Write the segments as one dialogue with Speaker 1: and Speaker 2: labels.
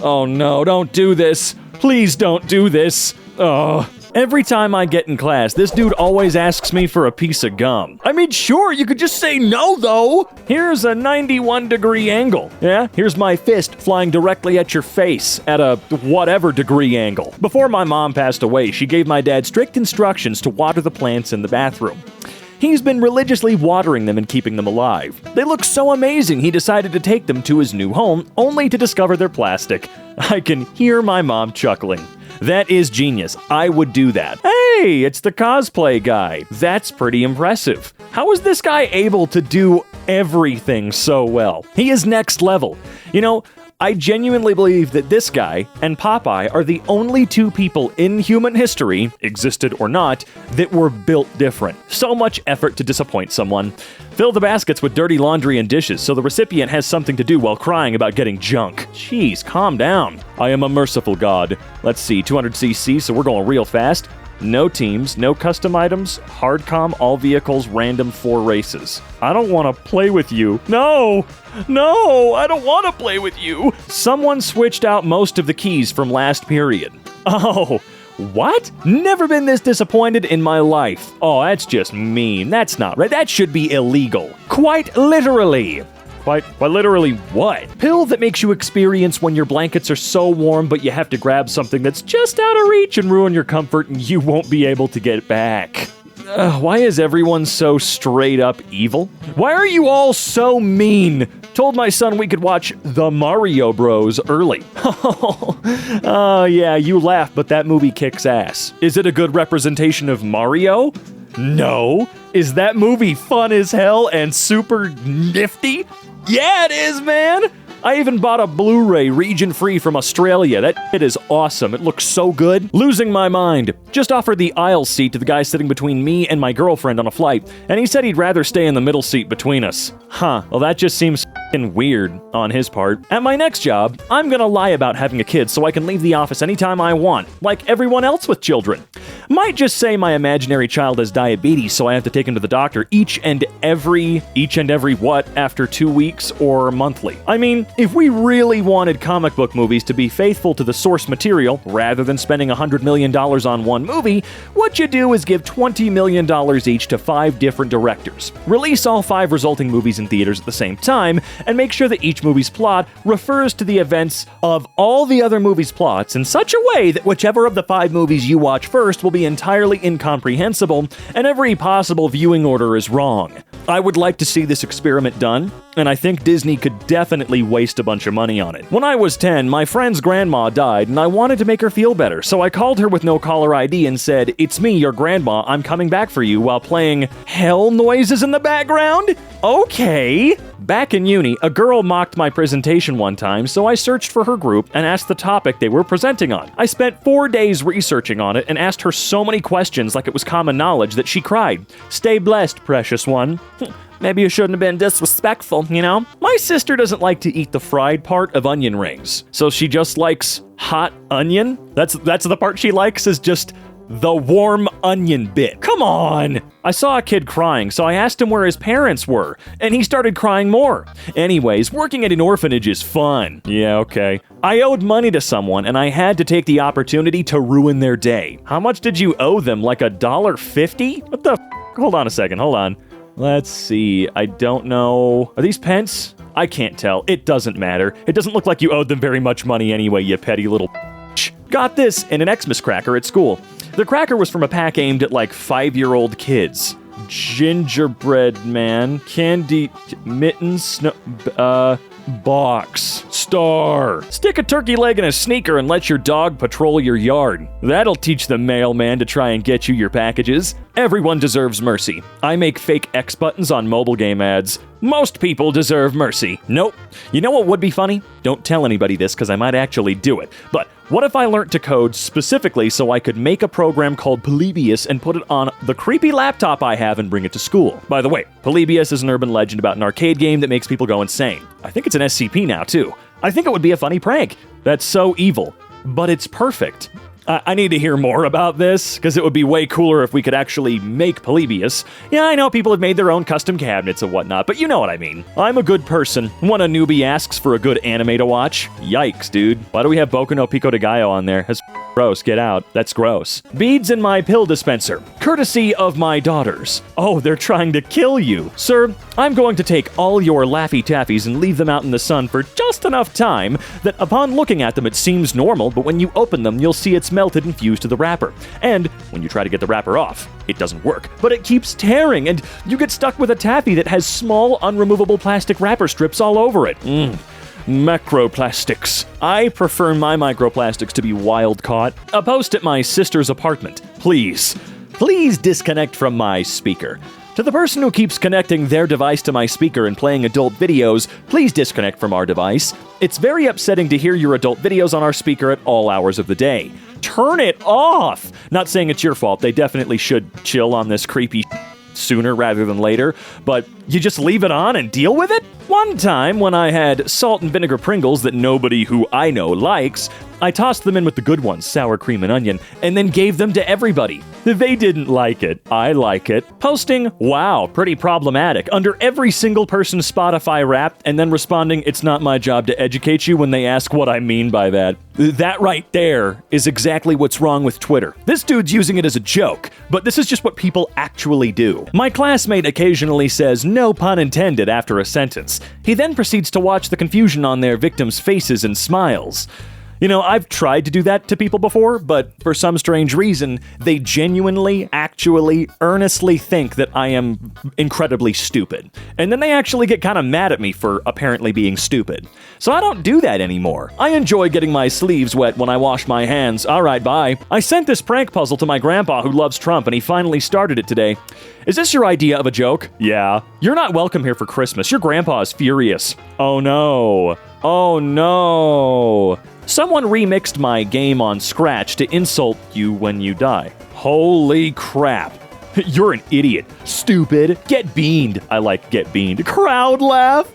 Speaker 1: Oh no, don't do this. Please don't do this. Oh. Every time I get in class, this dude always asks me for a piece of gum. I mean, sure, you could just say no, though. Here's a 91-degree angle. Yeah, here's my fist flying directly at your face at a whatever degree angle. Before my mom passed away, she gave my dad strict instructions to water the plants in the bathroom. He's been religiously watering them and keeping them alive. They look so amazing, he decided to take them to his new home, only to discover they're plastic. I can hear my mom chuckling. That is genius. I would do that. Hey, it's the cosplay guy. That's pretty impressive. How is this guy able to do everything so well? He is next level. You know, I genuinely believe that this guy and Popeye are the only two people in human history, existed or not, that were built different. So much effort to disappoint someone. Fill the baskets with dirty laundry and dishes so the recipient has something to do while crying about getting junk. Jeez, calm down. I am a merciful god. Let's see, 200cc, so we're going real fast. No teams, no custom items, hardcom, all vehicles, random 4 races. I don't want to play with you. No, I don't want to play with you. Someone switched out most of the keys from last period. Oh, what? Never been this disappointed in my life. Oh, that's just mean. That's not right. That should be illegal. Quite literally. Quite literally what? Pill that makes you experience when your blankets are so warm but you have to grab something that's just out of reach and ruin your comfort and you won't be able to get it back. Why is everyone so straight up evil? Why are you all so mean? Told my son we could watch The Mario Bros. Early. Oh, yeah, you laugh, but that movie kicks ass. Is it a good representation of Mario? No. Is that movie fun as hell and super nifty? Yeah, it is, man! I even bought a Blu-ray region-free from Australia. That shit is awesome. It looks so good. Losing my mind. Just offered the aisle seat to the guy sitting between me and my girlfriend on a flight, and he said he'd rather stay in the middle seat between us. Huh, well that just seems f***ing weird on his part. At my next job, I'm gonna lie about having a kid so I can leave the office anytime I want, like everyone else with children. Might just say my imaginary child has diabetes, so I have to take him to the doctor each and every what after 2 weeks or monthly. I mean, if we really wanted comic book movies to be faithful to the source material, rather than spending $100 million on one movie, what you do is give $20 million each to 5 different directors. Release all 5 resulting movies in theaters at the same time, and make sure that each movie's plot refers to the events of all the other movies' plots in such a way that whichever of the 5 movies you watch first will be entirely incomprehensible, and every possible viewing order is wrong. I would like to see this experiment done, and I think Disney could definitely waste a bunch of money on it. When I was 10, my friend's grandma died, and I wanted to make her feel better, so I called her with no caller ID and said, "It's me, your grandma, I'm coming back for you," while playing hell noises in the background? Okay. Back in uni, a girl mocked my presentation one time, so I searched for her group and asked the topic they were presenting on. I spent 4 days researching on it and asked her so many questions like it was common knowledge that she cried. Stay blessed, precious one. Maybe you shouldn't have been disrespectful, you know? My sister doesn't like to eat the fried part of onion rings, so she just likes hot onion. That's the part she likes, is just the warm onion bit. Come on! I saw a kid crying, so I asked him where his parents were, and he started crying more. Anyways, working at an orphanage is fun. Yeah, okay. I owed money to someone, and I had to take the opportunity to ruin their day. How much did you owe them? Like $1.50? What the f***? Hold on a second, hold on. Let's see, I don't know. Are these pence? I can't tell. It doesn't matter. It doesn't look like you owed them very much money anyway, you petty little bitch. Got this in an Xmas cracker at school. The cracker was from a pack aimed at like 5-year-old kids. Gingerbread man, candy, mittens, box, star. Stick a turkey leg in a sneaker and let your dog patrol your yard. That'll teach the mailman to try and get you your packages. Everyone deserves mercy. I make fake X buttons on mobile game ads. Most people deserve mercy. Nope. You know what would be funny? Don't tell anybody this because I might actually do it. But what if I learned to code specifically so I could make a program called Polybius and put it on the creepy laptop I have and bring it to school? By the way, Polybius is an urban legend about an arcade game that makes people go insane. I think it's an SCP now, too. I think it would be a funny prank. That's so evil. But it's perfect. I need to hear more about this, because it would be way cooler if we could actually make Polybius. Yeah, I know people have made their own custom cabinets and whatnot, but you know what I mean. I'm a good person. When a newbie asks for a good anime to watch, yikes, dude. Why do we have Boku no Pico de Gallo on there? That's gross. Get out. That's gross. Beads in my pill dispenser, courtesy of my daughters. Oh, they're trying to kill you. Sir, I'm going to take all your Laffy Taffies and leave them out in the sun for just enough time that upon looking at them it seems normal, but when you open them you'll see it's melted and fused to the wrapper. And when you try to get the wrapper off, it doesn't work, but it keeps tearing and you get stuck with a taffy that has small unremovable plastic wrapper strips all over it. Macroplastics. I prefer my microplastics to be wild caught. A post at my sister's apartment. Please disconnect from my speaker. To the person who keeps connecting their device to my speaker and playing adult videos, please disconnect from our device. It's very upsetting to hear your adult videos on our speaker at all hours of the day. Turn it off! Not saying it's your fault, they definitely should chill on this creepy sooner rather than later, but you just leave it on and deal with it? One time, when I had salt and vinegar Pringles that nobody who I know likes, I tossed them in with the good ones, sour cream and onion, and then gave them to everybody. They didn't like it. I like it. Posting, wow, pretty problematic, under every single person's Spotify Wrapped, and then responding, it's not my job to educate you when they ask what I mean by that. That right there is exactly what's wrong with Twitter. This dude's using it as a joke, but this is just what people actually do. My classmate occasionally says, no pun intended, after a sentence. He then proceeds to watch the confusion on their victims' faces and smiles. You know, I've tried to do that to people before, but for some strange reason, they genuinely, actually, earnestly think that I am incredibly stupid. And then they actually get kind of mad at me for apparently being stupid. So I don't do that anymore. I enjoy getting my sleeves wet when I wash my hands. Alright, bye. I sent this prank puzzle to my grandpa who loves Trump, and he finally started it today. Is this your idea of a joke? Yeah. You're not welcome here for Christmas. Your grandpa is furious. Oh no. Oh no. Someone remixed my game on Scratch to insult you when you die. Holy crap. You're an idiot. Stupid. Get beaned. I like get beaned. Crowd laugh.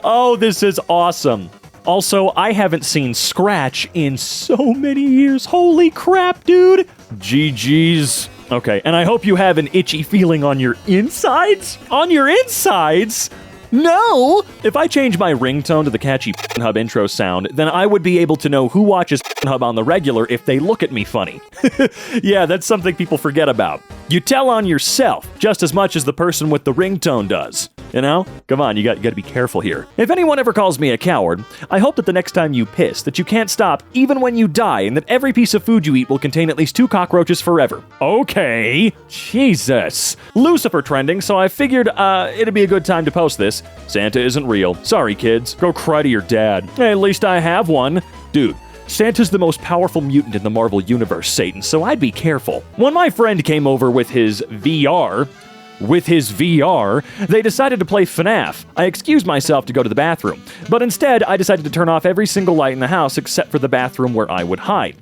Speaker 1: Oh, this is awesome. Also, I haven't seen Scratch in so many years. Holy crap, dude. GG's. Okay, and I hope you have an itchy feeling on your insides? On your insides? No! If I change my ringtone to the catchy Hub intro sound, then I would be able to know who watches Hub on the regular if they look at me funny. Yeah, that's something people forget about. You tell on yourself just as much as the person with the ringtone does. You know? Come on, you gotta be careful here. If anyone ever calls me a coward, I hope that the next time you piss, that you can't stop even when you die, and that every piece of food you eat will contain at least 2 cockroaches forever. Okay. Jesus. Lucifer trending, so I figured it'd be a good time to post this. Santa isn't real. Sorry, kids. Go cry to your dad. At least I have one. Dude. Santa's the most powerful mutant in the Marvel Universe, Satan, so I'd be careful. When my friend came over with his VR, they decided to play FNAF. I excused myself to go to the bathroom, but instead I decided to turn off every single light in the house except for the bathroom where I would hide.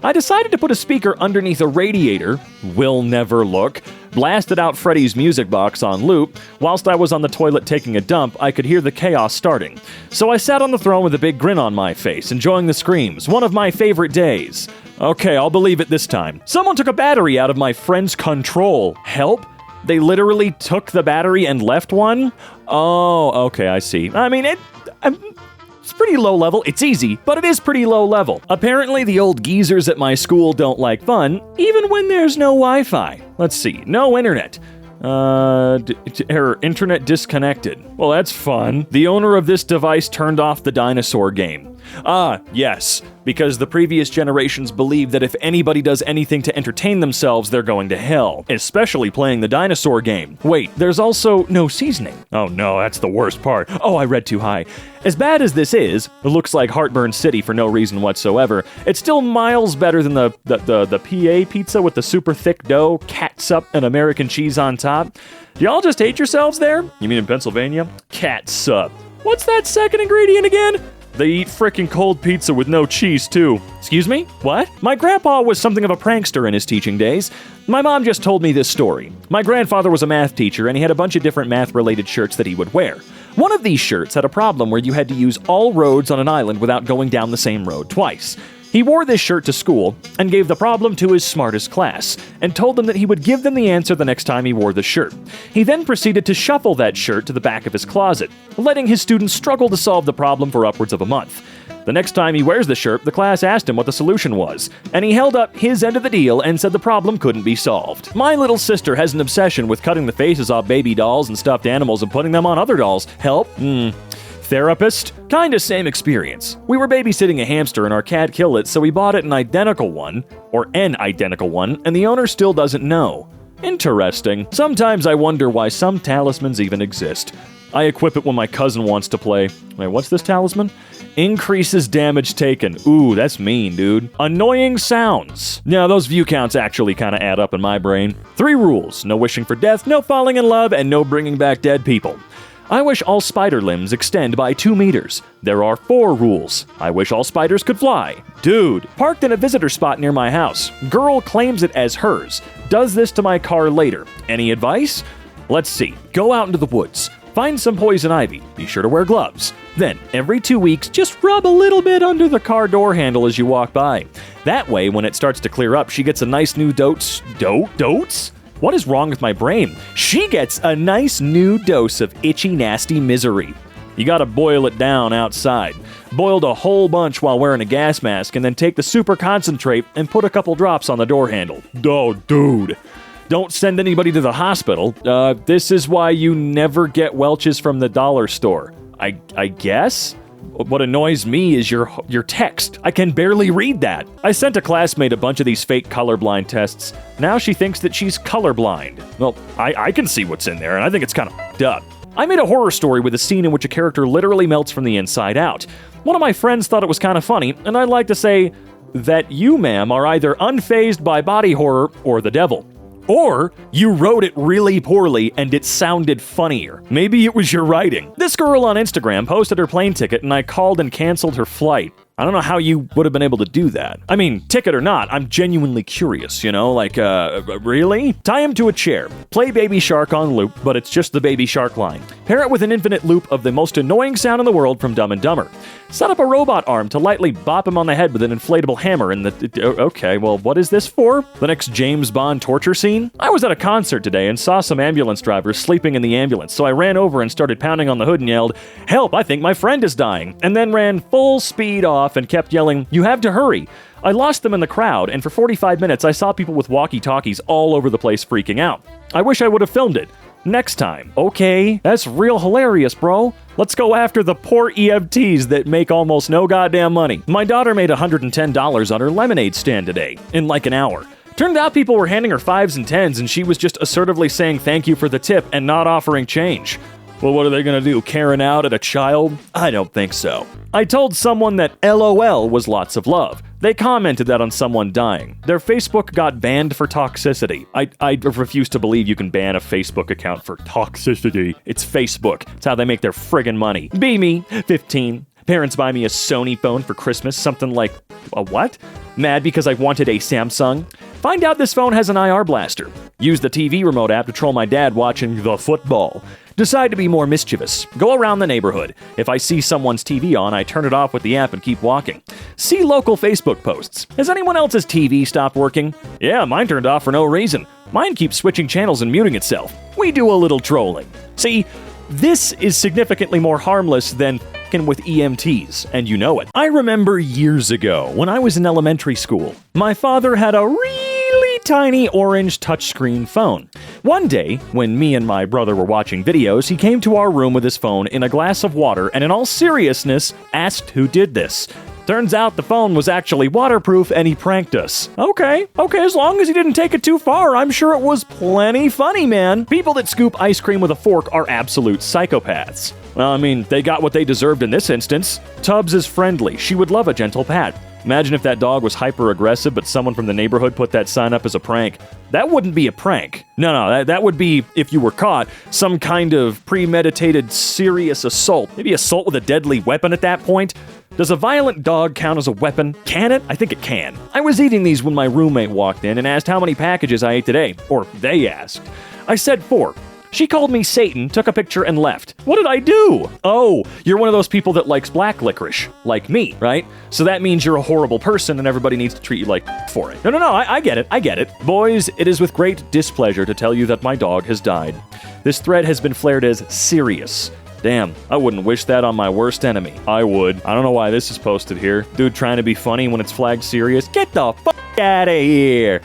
Speaker 1: I decided to put a speaker underneath a radiator, will never look, blasted out Freddy's music box on loop. Whilst I was on the toilet taking a dump, I could hear the chaos starting. So I sat on the throne with a big grin on my face, enjoying the screams. One of my favorite days. Okay, I'll believe it this time. Someone took a battery out of my friend's control. Help? They literally took the battery and left one? Oh, okay, I see. I mean, it's pretty low level. It's easy, but it is pretty low level. Apparently, the old geezers at my school don't like fun, even when there's no Wi-Fi. Let's see. No internet. Error. Internet disconnected. Well, that's fun. The owner of this device turned off the dinosaur game. Ah, yes. Because the previous generations believed that if anybody does anything to entertain themselves, they're going to hell, especially playing the dinosaur game. Wait, there's also no seasoning. Oh no, that's the worst part. Oh, I read too high. As bad as this is, it looks like Heartburn City for no reason whatsoever, it's still miles better than the PA pizza with the super thick dough, catsup, and American cheese on top. Y'all just hate yourselves there? You mean in Pennsylvania? Catsup. What's that second ingredient again? They eat frickin' cold pizza with no cheese, too. Excuse me? What? My grandpa was something of a prankster in his teaching days. My mom just told me this story. My grandfather was a math teacher, and he had a bunch of different math-related shirts that he would wear. One of these shirts had a problem where you had to use all roads on an island without going down the same road twice. He wore this shirt to school and gave the problem to his smartest class and told them that he would give them the answer the next time he wore the shirt. He then proceeded to shuffle that shirt to the back of his closet, letting his students struggle to solve the problem for upwards of a month. The next time he wears the shirt, the class asked him what the solution was, and he held up his end of the deal and said the problem couldn't be solved. My little sister has an obsession with cutting the faces off baby dolls and stuffed animals and putting them on other dolls. Help? Therapist? Kinda same experience. We were babysitting a hamster and our cat killed it, so we bought it an identical one, and the owner still doesn't know. Interesting. Sometimes I wonder why some talismans even exist. I equip it when my cousin wants to play. Wait, what's this talisman? Increases damage taken. Ooh, that's mean, dude. Annoying sounds. Now, those view counts actually kind of add up in my brain. 3 rules. No wishing for death, no falling in love, and no bringing back dead people. I wish all spider limbs extend by 2 meters. There are 4 rules. I wish all spiders could fly. Dude, parked in a visitor spot near my house. Girl claims it as hers. Does this to my car later. Any advice? Let's see. Go out into the woods. Find some poison ivy. Be sure to wear gloves. Then, every 2 weeks, just rub a little bit under the car door handle as you walk by. That way, when it starts to clear up, she gets a nice new dose. Dotes? What is wrong with my brain? She gets a nice new dose of itchy, nasty misery. You gotta boil it down outside. Boiled a whole bunch while wearing a gas mask, and then take the super concentrate and put a couple drops on the door handle. Oh, dude. Don't send anybody to the hospital. This is why you never get Welch's from the dollar store. I guess? What annoys me is your text. I can barely read that. I sent a classmate a bunch of these fake colorblind tests. Now she thinks that she's colorblind. Well, I can see what's in there, and I think it's kind of f***ed up. I made a horror story with a scene in which a character literally melts from the inside out. One of my friends thought it was kind of funny, and I'd like to say that you, ma'am, are either unfazed by body horror or the devil. Or you wrote it really poorly and it sounded funnier. Maybe it was your writing. This girl on Instagram posted her plane ticket and I called and canceled her flight. I don't know how you would have been able to do that. I mean, ticket or not, I'm genuinely curious, really? Tie him to a chair. Play Baby Shark on loop, but it's just the Baby Shark line. Pair it with an infinite loop of the most annoying sound in the world from Dumb and Dumber. Set up a robot arm to lightly bop him on the head with an inflatable hammer and okay, well, what is this for? The next James Bond torture scene? I was at a concert today and saw some ambulance drivers sleeping in the ambulance, so I ran over and started pounding on the hood and yelled, "Help, I think my friend is dying," and then ran full speed off and kept yelling, "You have to hurry." I lost them in the crowd, and for 45 minutes I saw people with walkie-talkies all over the place freaking out. I wish I would have filmed it. Next time. Okay, that's real hilarious, bro. Let's go after the poor EMTs that make almost no goddamn money. My daughter made $110 on her lemonade stand today, in like an hour. Turned out people were handing her 5s and 10s, and she was just assertively saying thank you for the tip and not offering change. Well, what are they gonna do, Karen out at a child? I don't think so. I told someone that LOL was lots of love. They commented that on someone dying. Their Facebook got banned for toxicity. I refuse to believe you can ban a Facebook account for toxicity. It's Facebook. It's how they make their friggin' money. Be me, 15. Parents buy me a Sony phone for Christmas, something like, a what? Mad because I wanted a Samsung? Find out this phone has an IR blaster. Use the TV remote app to troll my dad watching the football. Decide to be more mischievous. Go around the neighborhood. If I see someone's TV on, I turn it off with the app and keep walking. See local Facebook posts. Has anyone else's TV stopped working? Yeah, mine turned off for no reason. Mine keeps switching channels and muting itself. We do a little trolling. See, this is significantly more harmless than f***ing with EMTs, and you know it. I remember years ago, when I was in elementary school, my father had a really tiny orange touchscreen phone. One day, when me and my brother were watching videos, he came to our room with his phone in a glass of water and in all seriousness asked who did this. Turns out the phone was actually waterproof and he pranked us. Okay, as long as he didn't take it too far, I'm sure it was plenty funny, man. People that scoop ice cream with a fork are absolute psychopaths. Well, I mean, they got what they deserved in this instance. Tubbs is friendly. She would love a gentle pat. Imagine if that dog was hyper-aggressive, but someone from the neighborhood put that sign up as a prank. That wouldn't be a prank. No, that would be, if you were caught, some kind of premeditated, serious assault. Maybe assault with a deadly weapon at that point. Does a violent dog count as a weapon? Can it? I think it can. I was eating these when my roommate walked in and asked how many packages I ate today. Or they asked. I said 4. She called me Satan, took a picture, and left. What did I do? Oh, you're one of those people that likes black licorice. Like me, right? So that means you're a horrible person and everybody needs to treat you like for it. No, I get it. Boys, it is with great displeasure to tell you that my dog has died. This thread has been flared as serious. Damn, I wouldn't wish that on my worst enemy. I would. I don't know why this is posted here. Dude trying to be funny when it's flagged serious. Get the fuck out of here.